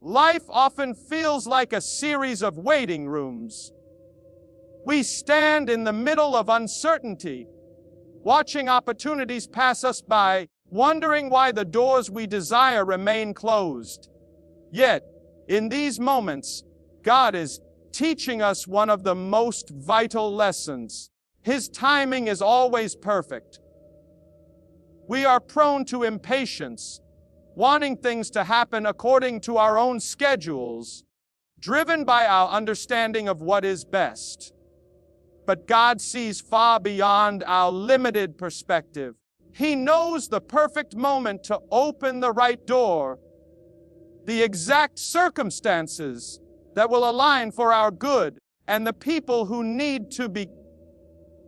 Life often feels like a series of waiting rooms. We stand in the middle of uncertainty, watching opportunities pass us by, wondering why the doors we desire remain closed. Yet, in these moments, God is teaching us one of the most vital lessons. His timing is always perfect. We are prone to impatience, wanting things to happen according to our own schedules, driven by our understanding of what is best. But God sees far beyond our limited perspective. He knows the perfect moment to open the right door, the exact circumstances that will align for our good, and the people who need to be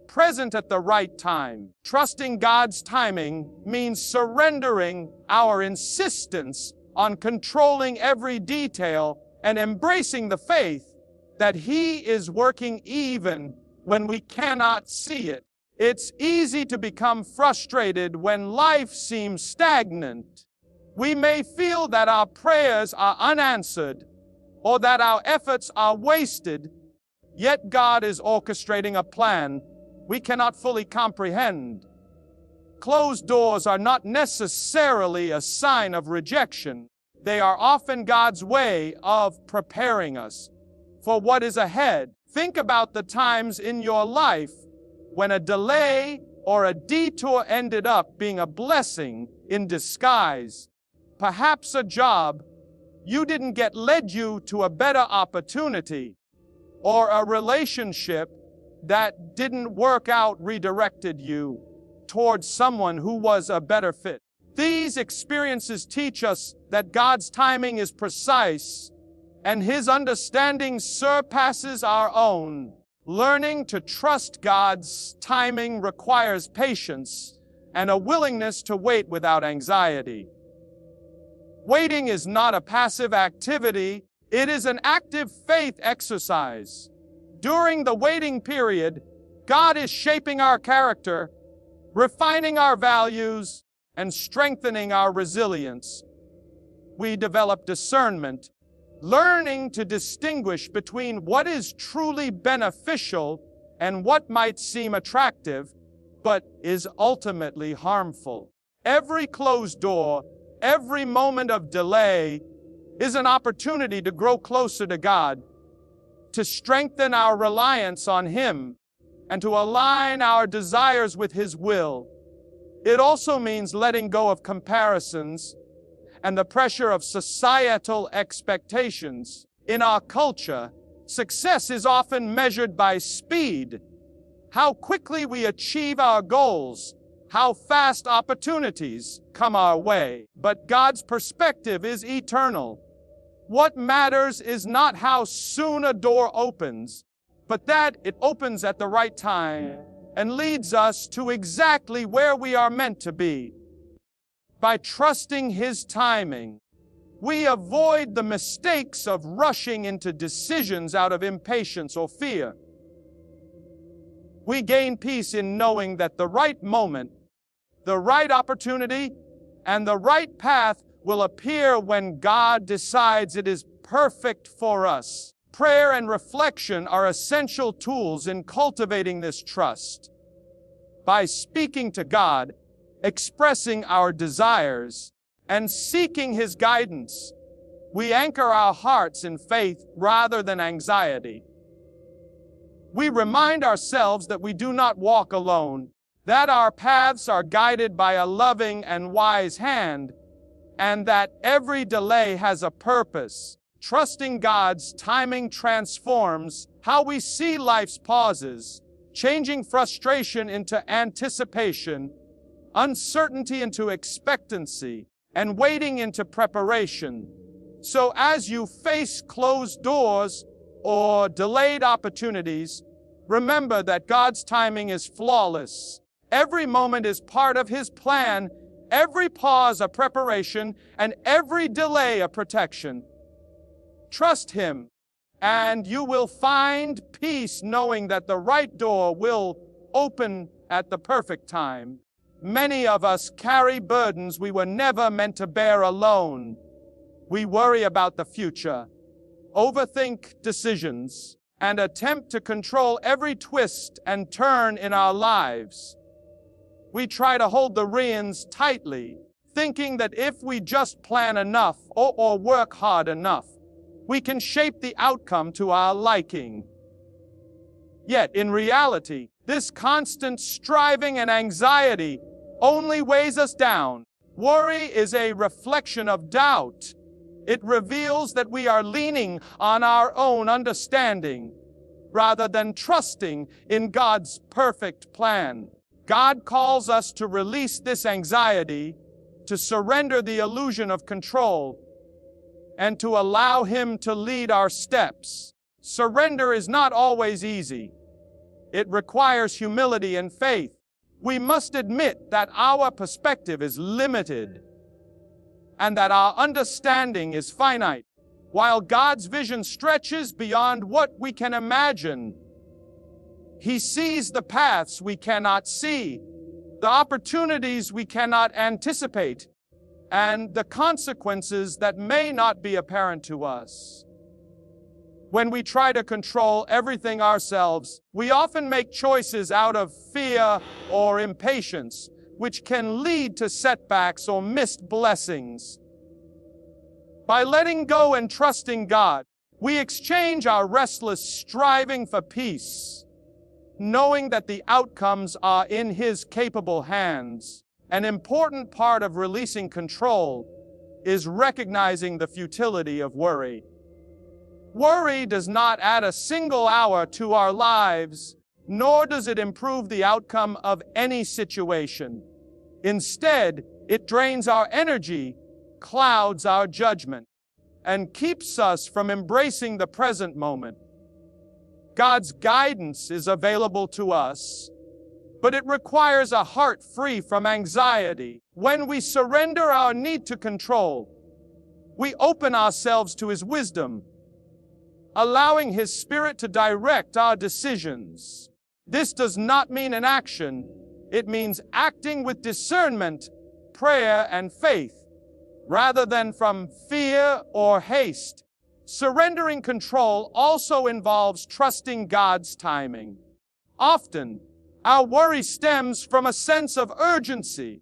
present at the right time. Trusting God's timing means surrendering our insistence on controlling every detail and embracing the faith that He is working even when we cannot see it. It's easy to become frustrated when life seems stagnant. We may feel that our prayers are unanswered or that our efforts are wasted, yet God is orchestrating a plan we cannot fully comprehend. Closed doors are not necessarily a sign of rejection. They are often God's way of preparing us for what is ahead. Think about the times in your life when a delay or a detour ended up being a blessing in disguise. Perhaps a job you didn't get led you to a better opportunity, or a relationship that didn't work out redirected you towards someone who was a better fit. These experiences teach us that God's timing is precise and His understanding surpasses our own. Learning to trust God's timing requires patience and a willingness to wait without anxiety. Waiting is not a passive activity, it is an active faith exercise. During the waiting period, God is shaping our character, refining our values, and strengthening our resilience. We develop discernment, learning to distinguish between what is truly beneficial and what might seem attractive, but is ultimately harmful. Every closed door, every moment of delay is an opportunity to grow closer to God, to strengthen our reliance on Him, and to align our desires with His will. It also means letting go of comparisons and the pressure of societal expectations. In our culture, success is often measured by speed, how quickly we achieve our goals, how fast opportunities come our way. But God's perspective is eternal. What matters is not how soon a door opens, but that it opens at the right time and leads us to exactly where we are meant to be. By trusting His timing, we avoid the mistakes of rushing into decisions out of impatience or fear. We gain peace in knowing that the right moment, the right opportunity, and the right path will appear when God decides it is perfect for us. Prayer and reflection are essential tools in cultivating this trust. By speaking to God, expressing our desires, and seeking His guidance, we anchor our hearts in faith rather than anxiety. We remind ourselves that we do not walk alone, that our paths are guided by a loving and wise hand, and that every delay has a purpose. Trusting God's timing transforms how we see life's pauses, changing frustration into anticipation, uncertainty into expectancy, and waiting into preparation. So as you face closed doors or delayed opportunities, remember that God's timing is flawless. Every moment is part of His plan, every pause a preparation, and every delay a protection. Trust Him, and you will find peace knowing that the right door will open at the perfect time. Many of us carry burdens we were never meant to bear alone. We worry about the future, overthink decisions, and attempt to control every twist and turn in our lives. We try to hold the reins tightly, thinking that if we just plan enough or work hard enough, we can shape the outcome to our liking. Yet, in reality, this constant striving and anxiety only weighs us down. Worry is a reflection of doubt. It reveals that we are leaning on our own understanding rather than trusting in God's perfect plan. God calls us to release this anxiety, to surrender the illusion of control, and to allow Him to lead our steps. Surrender is not always easy. It requires humility and faith. We must admit that our perspective is limited and that our understanding is finite, while God's vision stretches beyond what we can imagine. He sees the paths we cannot see, the opportunities we cannot anticipate, and the consequences that may not be apparent to us. When we try to control everything ourselves, we often make choices out of fear or impatience, which can lead to setbacks or missed blessings. By letting go and trusting God, we exchange our restless striving for peace, knowing that the outcomes are in His capable hands. An important part of releasing control is recognizing the futility of worry. Worry does not add a single hour to our lives, nor does it improve the outcome of any situation. Instead, it drains our energy, clouds our judgment, and keeps us from embracing the present moment. God's guidance is available to us, but it requires a heart free from anxiety. When we surrender our need to control, we open ourselves to His wisdom, allowing His Spirit to direct our decisions. This does not mean inaction. It means acting with discernment, prayer, and faith, rather than from fear or haste. Surrendering control also involves trusting God's timing. Often, our worry stems from a sense of urgency,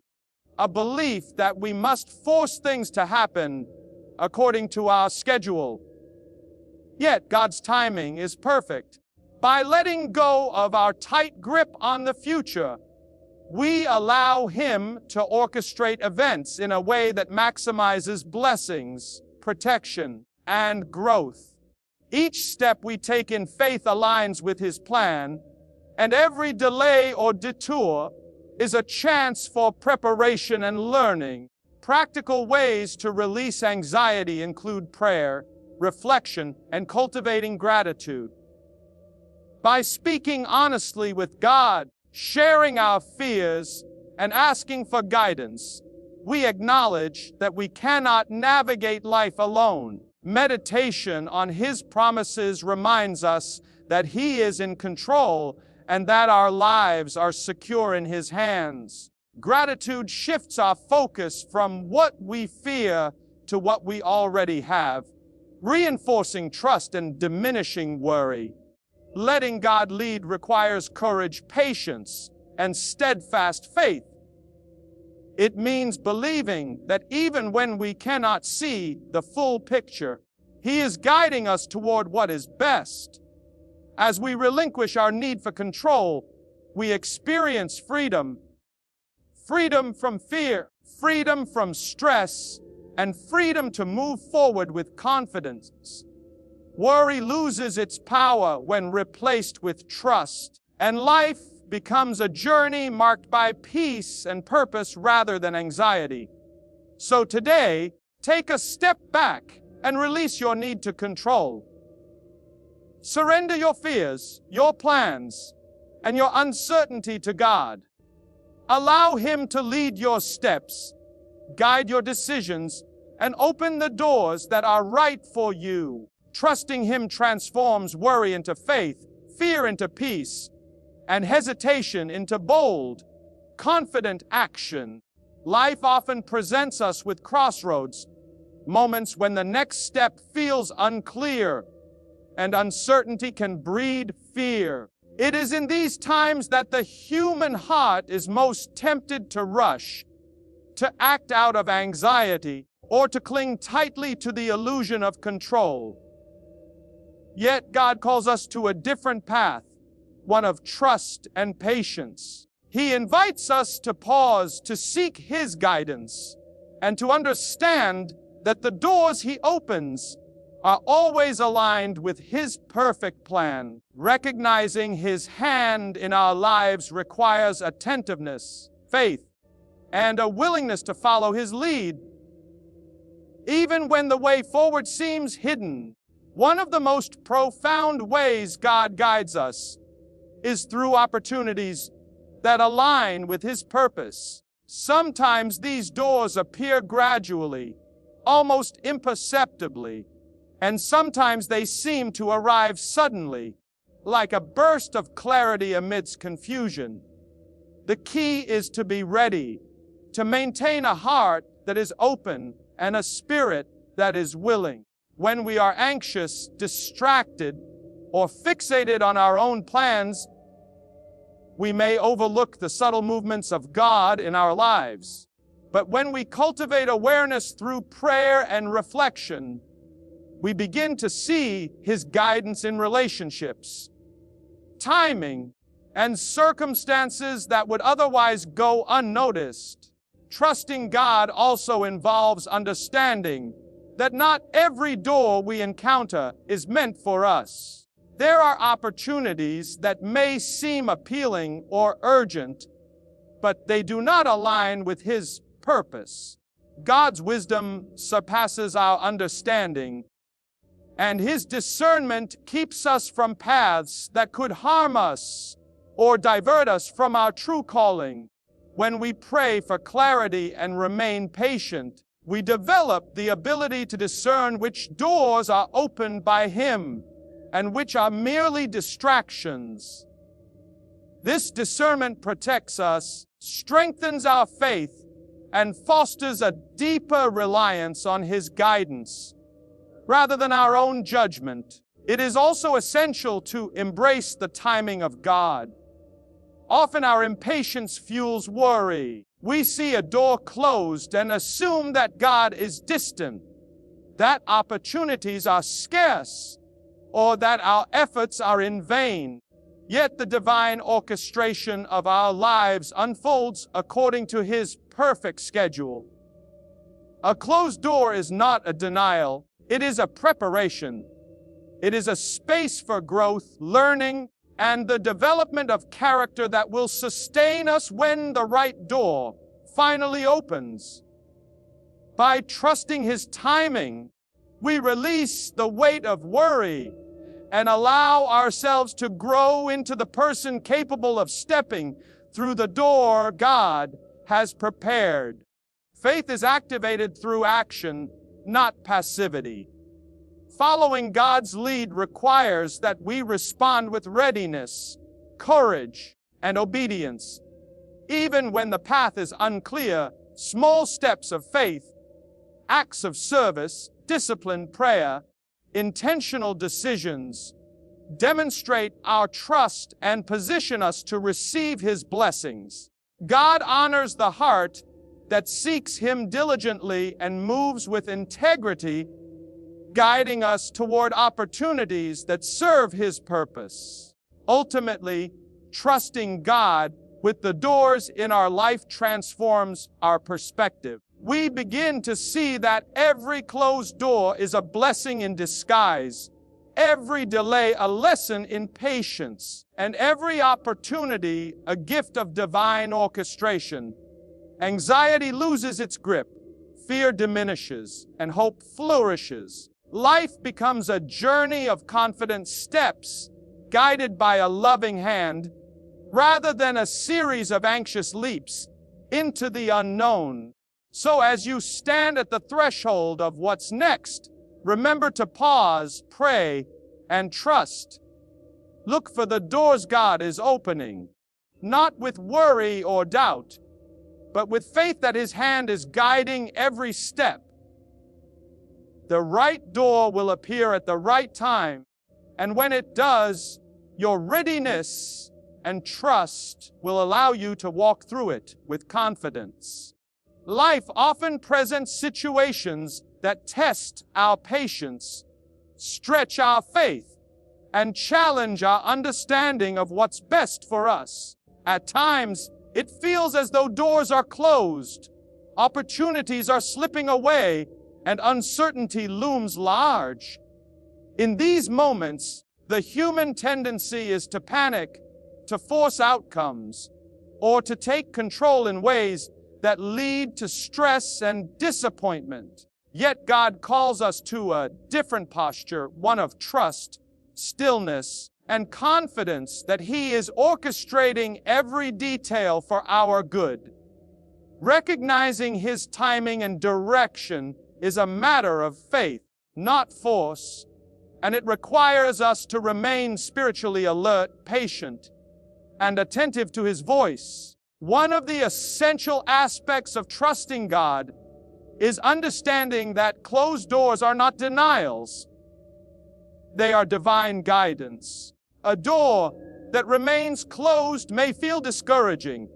a belief that we must force things to happen according to our schedule. Yet God's timing is perfect. By letting go of our tight grip on the future, we allow Him to orchestrate events in a way that maximizes blessings, protection, and growth. Each step we take in faith aligns with His plan, and every delay or detour is a chance for preparation and learning. Practical ways to release anxiety include prayer, reflection, and cultivating gratitude. By speaking honestly with God, sharing our fears, and asking for guidance, we acknowledge that we cannot navigate life alone. Meditation on His promises reminds us that He is in control and that our lives are secure in His hands. Gratitude shifts our focus from what we fear to what we already have, reinforcing trust and diminishing worry. Letting God lead requires courage, patience, and steadfast faith. It means believing that even when we cannot see the full picture, He is guiding us toward what is best. As we relinquish our need for control, we experience freedom. Freedom from fear, freedom from stress, and freedom to move forward with confidence. Worry loses its power when replaced with trust, and life becomes a journey marked by peace and purpose rather than anxiety. So today, take a step back and release your need to control. Surrender your fears, your plans, and your uncertainty to God. Allow Him to lead your steps, guide your decisions, and open the doors that are right for you. Trusting Him transforms worry into faith, fear into peace, and hesitation into bold, confident action. Life often presents us with crossroads, moments when the next step feels unclear and uncertainty can breed fear. It is in these times that the human heart is most tempted to rush, to act out of anxiety, or to cling tightly to the illusion of control. Yet God calls us to a different path, one of trust and patience. He invites us to pause, to seek His guidance, and to understand that the doors He opens are always aligned with His perfect plan. Recognizing His hand in our lives requires attentiveness, faith, and a willingness to follow His lead. Even when the way forward seems hidden, one of the most profound ways God guides us is through opportunities that align with His purpose. Sometimes these doors appear gradually, almost imperceptibly, and sometimes they seem to arrive suddenly, like a burst of clarity amidst confusion. The key is to be ready, to maintain a heart that is open and a spirit that is willing. When we are anxious, distracted, or fixated on our own plans, we may overlook the subtle movements of God in our lives. But when we cultivate awareness through prayer and reflection, we begin to see His guidance in relationships, timing, and circumstances that would otherwise go unnoticed. Trusting God also involves understanding that not every door we encounter is meant for us. There are opportunities that may seem appealing or urgent, but they do not align with His purpose. God's wisdom surpasses our understanding, and His discernment keeps us from paths that could harm us or divert us from our true calling. When we pray for clarity and remain patient, we develop the ability to discern which doors are opened by Him and which are merely distractions. This discernment protects us, strengthens our faith, and fosters a deeper reliance on His guidance rather than our own judgment. It is also essential to embrace the timing of God. Often our impatience fuels worry. We see a door closed and assume that God is distant, that opportunities are scarce, or that our efforts are in vain. Yet the divine orchestration of our lives unfolds according to His perfect schedule. A closed door is not a denial, it is a preparation. It is a space for growth, learning, and the development of character that will sustain us when the right door finally opens. By trusting His timing, we release the weight of worry and allow ourselves to grow into the person capable of stepping through the door God has prepared. Faith is activated through action, not passivity. Following God's lead requires that we respond with readiness, courage, and obedience. Even when the path is unclear, small steps of faith, acts of service, disciplined prayer, intentional decisions demonstrate our trust and position us to receive His blessings. God honors the heart that seeks Him diligently and moves with integrity, guiding us toward opportunities that serve His purpose. Ultimately, trusting God with the doors in our life transforms our perspective. We begin to see that every closed door is a blessing in disguise, every delay a lesson in patience, and every opportunity a gift of divine orchestration. Anxiety loses its grip, fear diminishes, and hope flourishes. Life becomes a journey of confident steps, guided by a loving hand, rather than a series of anxious leaps into the unknown. So as you stand at the threshold of what's next, remember to pause, pray, and trust. Look for the doors God is opening, not with worry or doubt, but with faith that His hand is guiding every step. The right door will appear at the right time, and when it does, your readiness and trust will allow you to walk through it with confidence. Life often presents situations that test our patience, stretch our faith, and challenge our understanding of what's best for us. At times, it feels as though doors are closed, opportunities are slipping away, and uncertainty looms large. In these moments, the human tendency is to panic, to force outcomes, or to take control in ways that lead to stress and disappointment. Yet God calls us to a different posture, one of trust, stillness, and confidence that He is orchestrating every detail for our good. Recognizing His timing and direction is a matter of faith, not force, and it requires us to remain spiritually alert, patient, and attentive to His voice. One of the essential aspects of trusting God is understanding that closed doors are not denials. They are divine guidance. A door that remains closed may feel discouraging,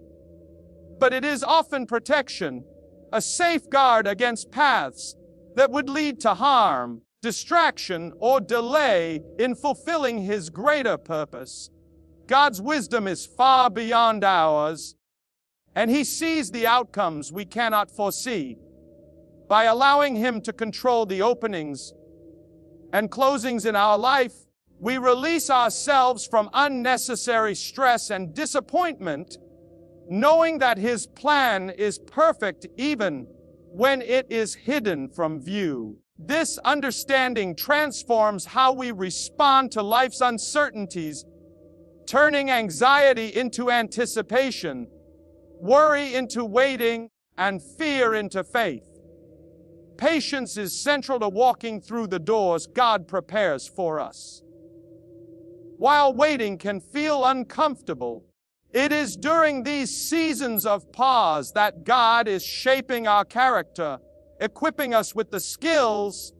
but it is often protection, a safeguard against paths that would lead to harm, distraction, or delay in fulfilling His greater purpose. God's wisdom is far beyond ours, and He sees the outcomes we cannot foresee. By allowing Him to control the openings and closings in our life, we release ourselves from unnecessary stress and disappointment, knowing that His plan is perfect even when it is hidden from view. This understanding transforms how we respond to life's uncertainties, turning anxiety into anticipation, worry into waiting, and fear into faith. Patience is central to walking through the doors God prepares for us. While waiting can feel uncomfortable, it is during these seasons of pause that God is shaping our character, equipping us with the skills,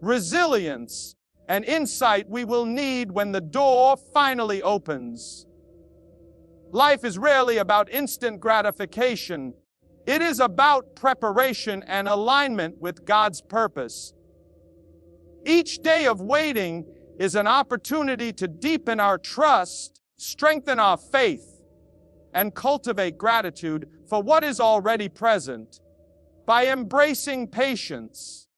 resilience, and insight we will need when the door finally opens. Life is rarely about instant gratification. It is about preparation and alignment with God's purpose. Each day of waiting is an opportunity to deepen our trust, strengthen our faith, and cultivate gratitude for what is already present. By embracing patience,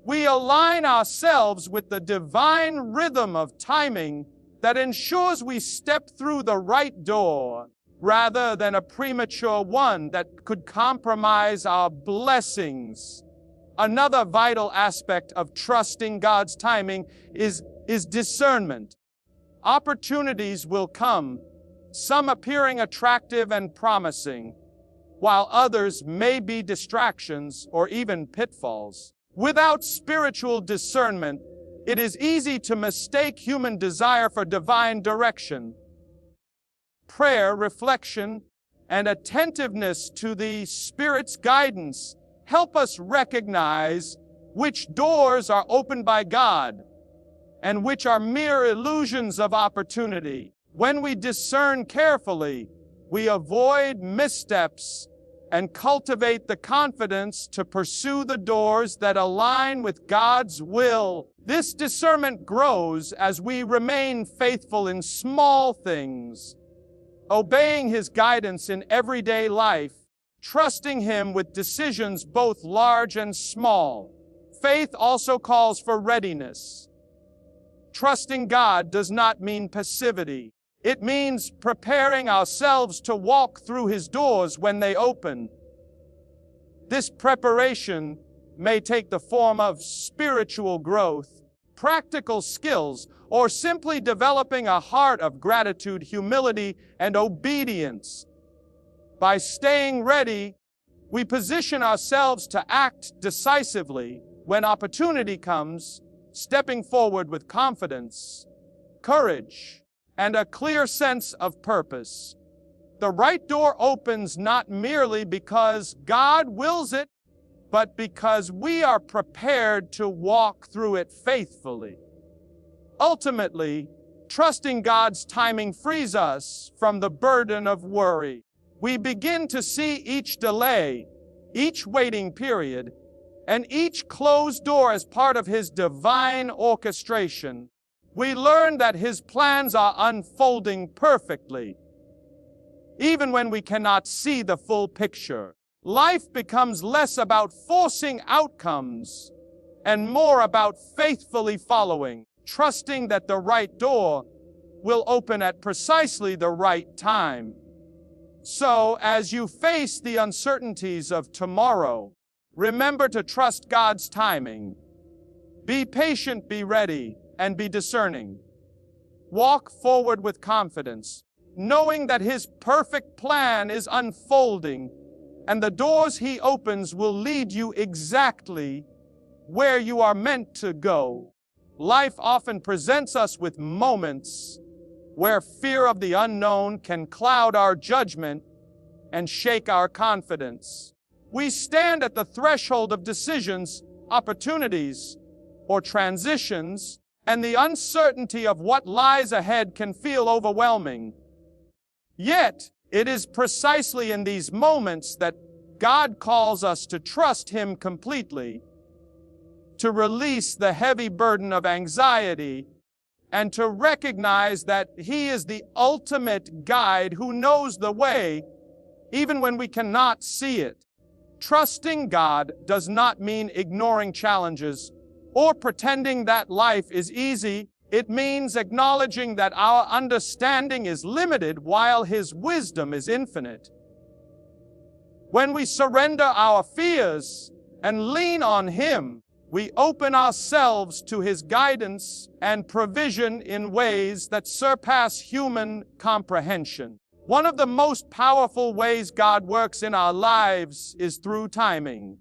we align ourselves with the divine rhythm of timing that ensures we step through the right door rather than a premature one that could compromise our blessings. Another vital aspect of trusting God's timing is discernment. Opportunities will come, some appearing attractive and promising, while others may be distractions or even pitfalls. Without spiritual discernment, it is easy to mistake human desire for divine direction. Prayer, reflection, and attentiveness to the Spirit's guidance help us recognize which doors are opened by God and which are mere illusions of opportunity. When we discern carefully, we avoid missteps and cultivate the confidence to pursue the doors that align with God's will. This discernment grows as we remain faithful in small things, obeying His guidance in everyday life, trusting Him with decisions both large and small. Faith also calls for readiness. Trusting God does not mean passivity. It means preparing ourselves to walk through His doors when they open. This preparation may take the form of spiritual growth, practical skills, or simply developing a heart of gratitude, humility, and obedience. By staying ready, we position ourselves to act decisively when opportunity comes, stepping forward with confidence, courage, and a clear sense of purpose. The right door opens not merely because God wills it, but because we are prepared to walk through it faithfully. Ultimately, trusting God's timing frees us from the burden of worry. We begin to see each delay, each waiting period, and each closed door as part of His divine orchestration. We learn that His plans are unfolding perfectly, even when we cannot see the full picture. Life becomes less about forcing outcomes and more about faithfully following, trusting that the right door will open at precisely the right time. So, as you face the uncertainties of tomorrow, remember to trust God's timing. Be patient, be ready, and be discerning. Walk forward with confidence, knowing that His perfect plan is unfolding, and the doors He opens will lead you exactly where you are meant to go. Life often presents us with moments where fear of the unknown can cloud our judgment and shake our confidence. We stand at the threshold of decisions, opportunities, or transitions, and the uncertainty of what lies ahead can feel overwhelming. Yet, it is precisely in these moments that God calls us to trust Him completely, to release the heavy burden of anxiety, and to recognize that He is the ultimate guide who knows the way, even when we cannot see it. Trusting God does not mean ignoring challenges or pretending that life is easy. It means acknowledging that our understanding is limited while His wisdom is infinite. When we surrender our fears and lean on Him, we open ourselves to His guidance and provision in ways that surpass human comprehension. One of the most powerful ways God works in our lives is through timing.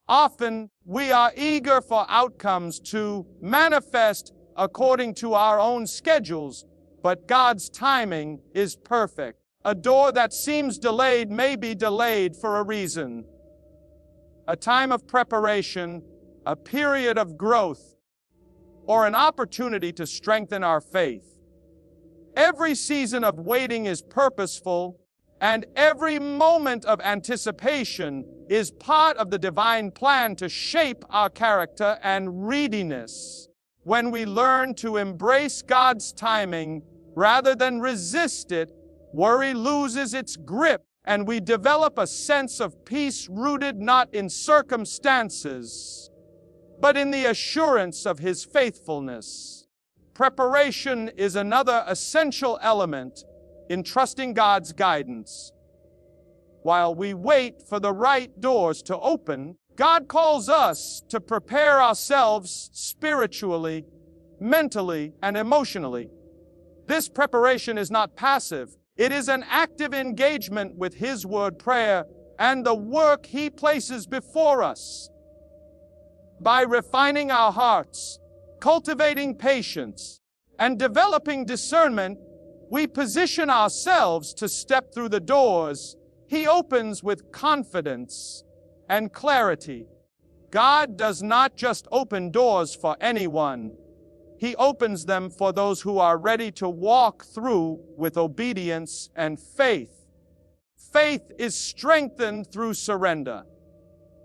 Often, we are eager for outcomes to manifest according to our own schedules, but God's timing is perfect. A door that seems delayed may be delayed for a reason. A time of preparation, a period of growth, or an opportunity to strengthen our faith. Every season of waiting is purposeful, and every moment of anticipation is part of the divine plan to shape our character and readiness. When we learn to embrace God's timing rather than resist it, worry loses its grip, and we develop a sense of peace rooted not in circumstances, but in the assurance of His faithfulness. Preparation is another essential element in trusting God's guidance. While we wait for the right doors to open, God calls us to prepare ourselves spiritually, mentally, and emotionally. This preparation is not passive. It is an active engagement with His Word, prayer, and the work He places before us. By refining our hearts, cultivating patience, and developing discernment, we position ourselves to step through the doors He opens with confidence and clarity. God does not just open doors for anyone. He opens them for those who are ready to walk through with obedience and faith. Faith is strengthened through surrender.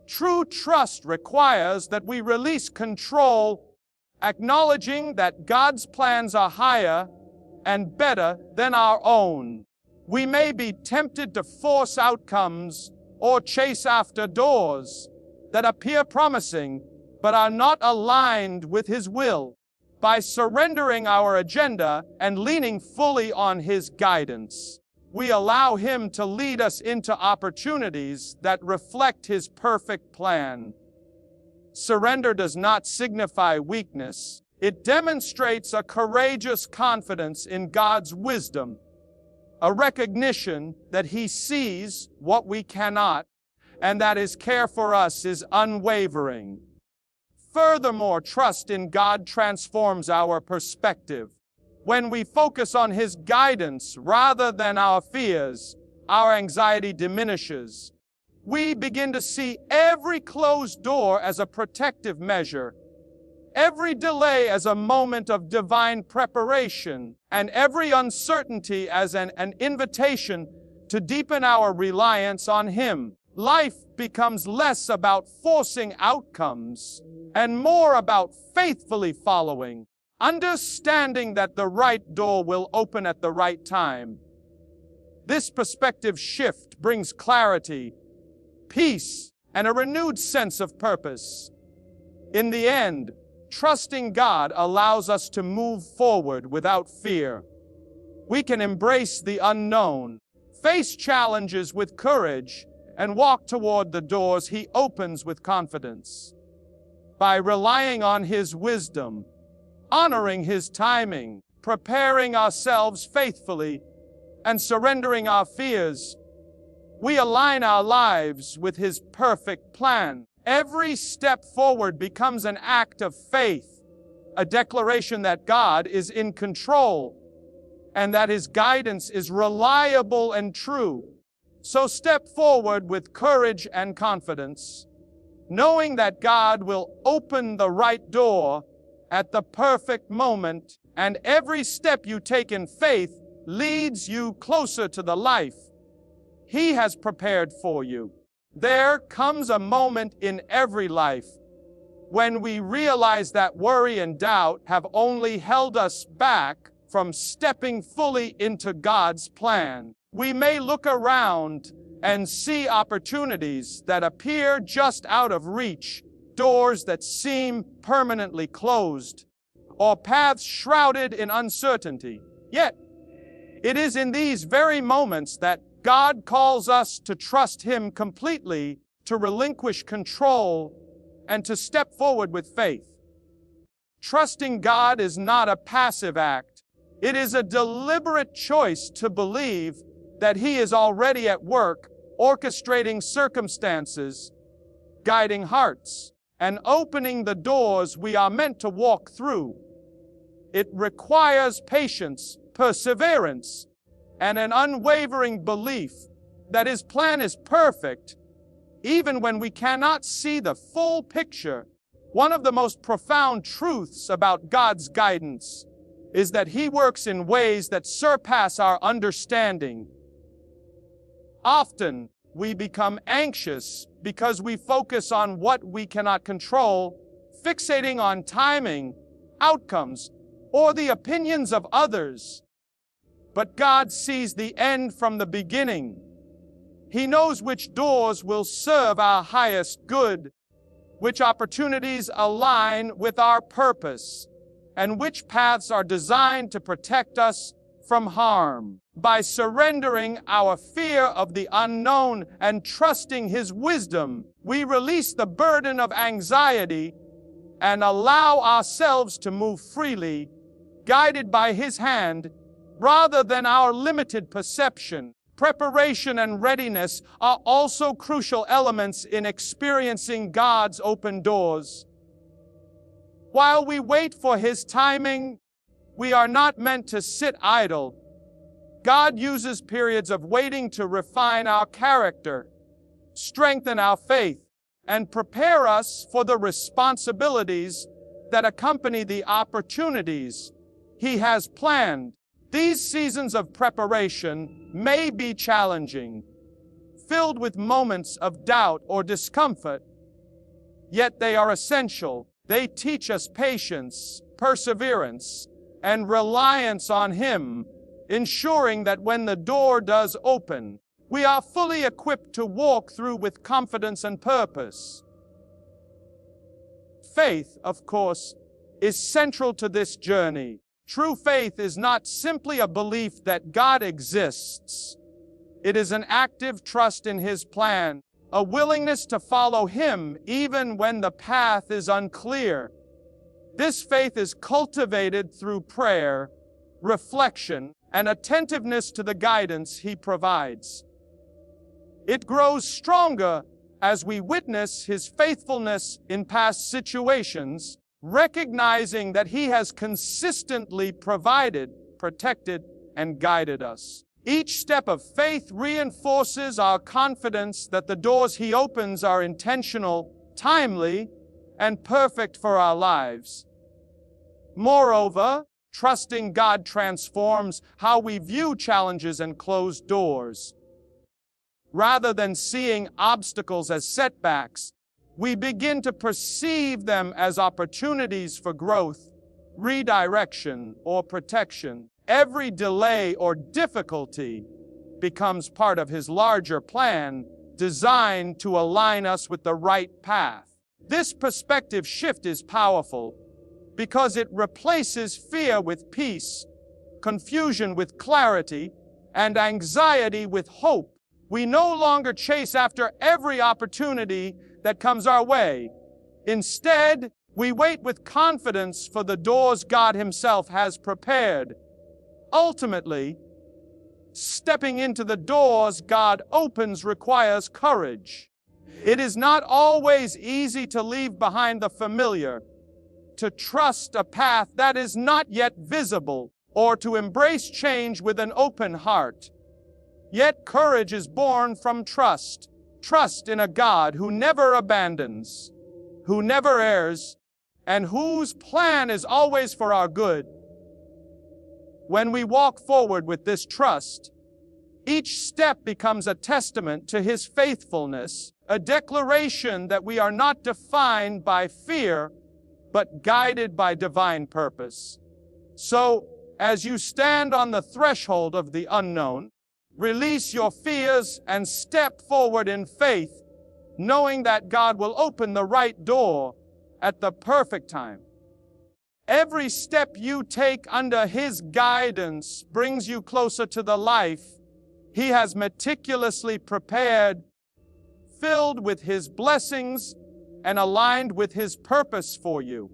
True trust requires that we release control, acknowledging that God's plans are higher and better than our own. We may be tempted to force outcomes or chase after doors that appear promising but are not aligned with His will. By surrendering our agenda and leaning fully on His guidance, we allow Him to lead us into opportunities that reflect His perfect plan. Surrender does not signify weakness. It demonstrates a courageous confidence in God's wisdom, a recognition that He sees what we cannot, and that His care for us is unwavering. Furthermore, trust in God transforms our perspective. When we focus on His guidance rather than our fears, our anxiety diminishes. we begin to see every closed door as a protective measure, every delay as a moment of divine preparation, and every uncertainty as an invitation to deepen our reliance on Him. Life becomes less about forcing outcomes and more about faithfully following, understanding that the right door will open at the right time. This perspective shift brings clarity, peace, and a renewed sense of purpose. In the end, trusting God allows us to move forward without fear. We can embrace the unknown, face challenges with courage, and walk toward the doors He opens with confidence. By relying on His wisdom, honoring His timing, preparing ourselves faithfully, and surrendering our fears, we align our lives with His perfect plan. Every step forward becomes an act of faith, a declaration that God is in control and that His guidance is reliable and true. So step forward with courage and confidence, knowing that God will open the right door at the perfect moment, and every step you take in faith leads you closer to the life He has prepared for you. There comes a moment in every life when we realize that worry and doubt have only held us back from stepping fully into God's plan. We may look around and see opportunities that appear just out of reach, doors that seem permanently closed, or paths shrouded in uncertainty. Yet, it is in these very moments that God calls us to trust Him completely, to relinquish control, and to step forward with faith. Trusting God is not a passive act. It is a deliberate choice to believe that He is already at work, orchestrating circumstances, guiding hearts, and opening the doors we are meant to walk through. It requires patience, perseverance, and an unwavering belief that His plan is perfect, even when we cannot see the full picture. One of the most profound truths about God's guidance is that He works in ways that surpass our understanding. Often, we become anxious because we focus on what we cannot control, fixating on timing, outcomes, or the opinions of others. But God sees the end from the beginning. He knows which doors will serve our highest good, which opportunities align with our purpose, and which paths are designed to protect us from harm. By surrendering our fear of the unknown and trusting His wisdom, we release the burden of anxiety and allow ourselves to move freely, guided by His hand, rather than our limited perception. Preparation and readiness are also crucial elements in experiencing God's open doors. While we wait for His timing, we are not meant to sit idle. God uses periods of waiting to refine our character, strengthen our faith, and prepare us for the responsibilities that accompany the opportunities He has planned. These seasons of preparation may be challenging, filled with moments of doubt or discomfort, yet they are essential. They teach us patience, perseverance, and reliance on Him, ensuring that when the door does open, we are fully equipped to walk through with confidence and purpose. Faith, of course, is central to this journey. True faith is not simply a belief that God exists. It is an active trust in His plan, a willingness to follow Him even when the path is unclear. This faith is cultivated through prayer, reflection, and attentiveness to the guidance He provides. It grows stronger as we witness His faithfulness in past situations, recognizing that He has consistently provided, protected, and guided us. Each step of faith reinforces our confidence that the doors He opens are intentional, timely, and perfect for our lives. Moreover, trusting God transforms how we view challenges and closed doors. Rather than seeing obstacles as setbacks, we begin to perceive them as opportunities for growth, redirection, or protection. Every delay or difficulty becomes part of His larger plan, designed to align us with the right path. This perspective shift is powerful because it replaces fear with peace, confusion with clarity, and anxiety with hope. We no longer chase after every opportunity that comes our way. Instead, we wait with confidence for the doors God Himself has prepared. Ultimately, stepping into the doors God opens requires courage. It is not always easy to leave behind the familiar, to trust a path that is not yet visible, or to embrace change with an open heart. Yet courage is born from trust in a God who never abandons, who never errs, and whose plan is always for our good. When we walk forward with this trust, each step becomes a testament to His faithfulness, a declaration that we are not defined by fear, but guided by divine purpose. So, as you stand on the threshold of the unknown, release your fears and step forward in faith, knowing that God will open the right door at the perfect time. Every step you take under His guidance brings you closer to the life He has meticulously prepared, filled with His blessings and aligned with His purpose for you.